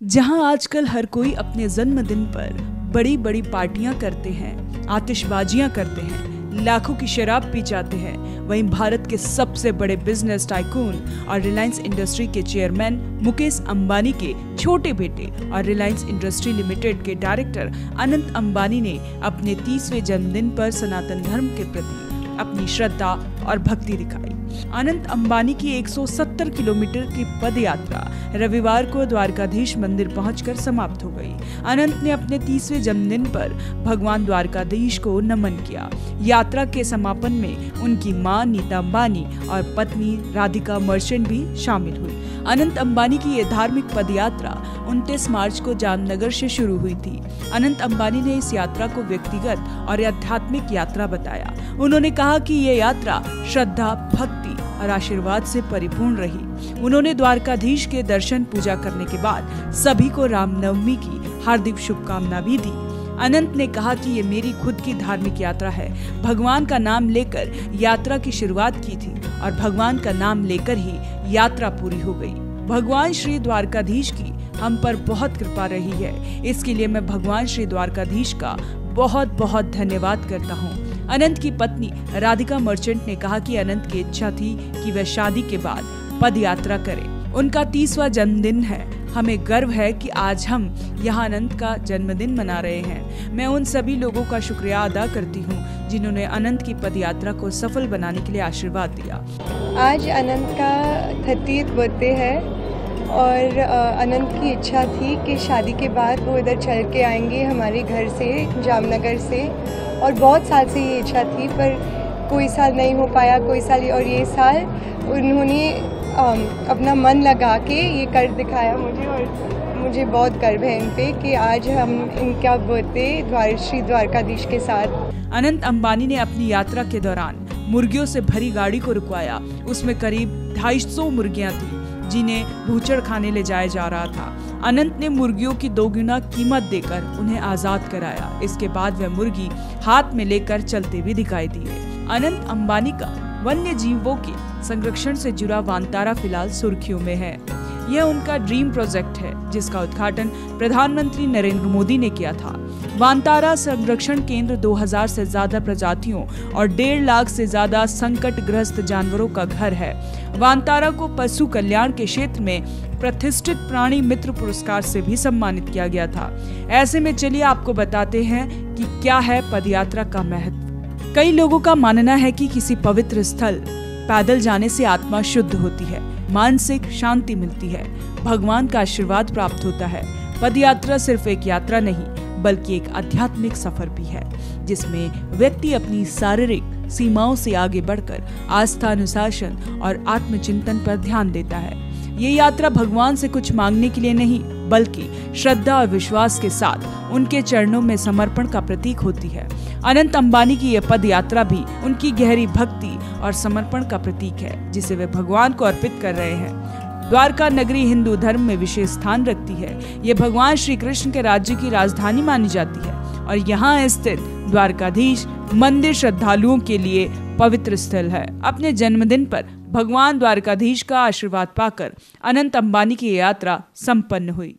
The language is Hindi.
जहां आजकल हर कोई अपने जन्मदिन पर बड़ी बड़ी पार्टियां करते हैं, आतिशबाजियां करते हैं, लाखों की शराब पी जाते हैं, वहीं भारत के सबसे बड़े बिजनेस टाइकून और रिलायंस इंडस्ट्री के चेयरमैन मुकेश अंबानी के छोटे बेटे और रिलायंस इंडस्ट्री लिमिटेड के डायरेक्टर अनंत अंबानी ने अपने 30वें जन्मदिन पर सनातन धर्म के प्रति अपनी श्रद्धा और भक्ति दिखाई। अनंत अंबानी की 170 किलोमीटर की पद यात्रा रविवार को द्वारकाधीश मंदिर पहुंचकर समाप्त हो गई। अनंत ने अपने 30वें जन्मदिन पर भगवान द्वारकाधीश को नमन किया। यात्रा के समापन में उनकी मां नीता अंबानी और पत्नी राधिका मर्चेंट भी शामिल हुई। अनंत अंबानी की ये धार्मिक पद यात्रा 29 मार्च को जामनगर से शुरू हुई थी। अनंत अंबानी ने इस यात्रा को व्यक्तिगत और आध्यात्मिक यात्रा बताया। उन्होंने कहा कि ये यात्रा श्रद्धा, भक्ति और आशीर्वाद से परिपूर्ण रही। उन्होंने द्वारकाधीश के दर्शन पूजा करने के बाद सभी को रामनवमी की हार्दिक शुभकामना भी दी। अनंत ने कहा कि ये मेरी खुद की धार्मिक यात्रा है। भगवान का नाम लेकर यात्रा की शुरुआत की थी और भगवान का नाम लेकर ही यात्रा पूरी हो गई। भगवान श्री द्वारकाधीश की हम पर बहुत कृपा रही है। इसके लिए मैं भगवान श्री द्वारकाधीश का बहुत बहुत धन्यवाद करता हूँ। अनंत की पत्नी राधिका मर्चेंट ने कहा कि अनंत की इच्छा थी कि वह शादी के बाद पद यात्रा करें। उनका 30वां जन्मदिन है। हमें गर्व है कि आज हम यहाँ अनंत का जन्मदिन मना रहे हैं। मैं उन सभी लोगों का शुक्रिया अदा करती हूँ जिन्होंने अनंत की पद यात्रा को सफल बनाने के लिए आशीर्वाद दिया। आज अनंत का 30th बर्थडे है और अनंत की इच्छा थी कि शादी के बाद वो इधर चल के आएंगे हमारे घर से, जामनगर से, और बहुत साल से ये इच्छा थी पर कोई साल नहीं हो पाया, कोई साल, और ये साल उन्होंने अपना मन लगा के ये कर दिखाया मुझे, और मुझे बहुत गर्व है इन पे कि आज हम इनका बर्थडे श्री द्वारकाधीश के साथ। अनंत अंबानी ने अपनी यात्रा के दौरान मुर्गियों से भरी गाड़ी को रुकवाया। उसमें करीब 250 मुर्गियां थी जिन्हें भूचड़ खाने ले जाया जा रहा था। अनंत ने मुर्गियों की 2 गुना कीमत देकर उन्हें आजाद कराया। इसके बाद वह मुर्गी हाथ में लेकर चलते भी दिखाई दिए। अनंत अंबानी का वन्य जीवों के संरक्षण से जुड़ा वांतारा फिलहाल सुर्खियों में है। यह उनका ड्रीम प्रोजेक्ट है जिसका उद्घाटन प्रधानमंत्री नरेंद्र मोदी ने किया था। वांतारा संरक्षण केंद्र 2000 से ज्यादा प्रजातियों और 1.5 लाख से ज्यादा संकटग्रस्त जानवरों का घर है। वांतारा को पशु कल्याण के क्षेत्र में प्रतिष्ठित प्राणी मित्र पुरस्कार से भी सम्मानित किया गया था। ऐसे में चलिए आपको बताते हैं कि क्या है पदयात्रा का महत्व। कई लोगों का मानना है कि किसी पवित्र स्थल पैदल जाने से आत्मा शुद्ध होती है, मानसिक शांति मिलती है, भगवान का आशीर्वाद प्राप्त होता है। पदयात्रा सिर्फ एक यात्रा नहीं बल्कि एक आध्यात्मिक सफर भी है जिसमें व्यक्ति अपनी शारीरिक सीमाओं से आगे बढ़कर आस्था, अनुशासन और आत्मचिंतन पर ध्यान देता है। ये यात्रा भगवान से कुछ मांगने के लिए नहीं बल्कि श्रद्धा और विश्वास के साथ उनके चरणों में समर्पण का प्रतीक होती है। अनंत अंबानी की यह पद यात्रा भी उनकी गहरी भक्ति और समर्पण का प्रतीक है जिसे वे भगवान को अर्पित कर रहे हैं। द्वारका नगरी हिंदू धर्म में विशेष स्थान रखती है। ये भगवान श्री कृष्ण के राज्य की राजधानी मानी जाती है और यहाँ स्थित द्वारकाधीश मंदिर श्रद्धालुओं के लिए पवित्र स्थल है। अपने जन्मदिन पर भगवान द्वारकाधीश का आशीर्वाद पाकर अनंत अंबानी की यात्रा संपन्न हुई।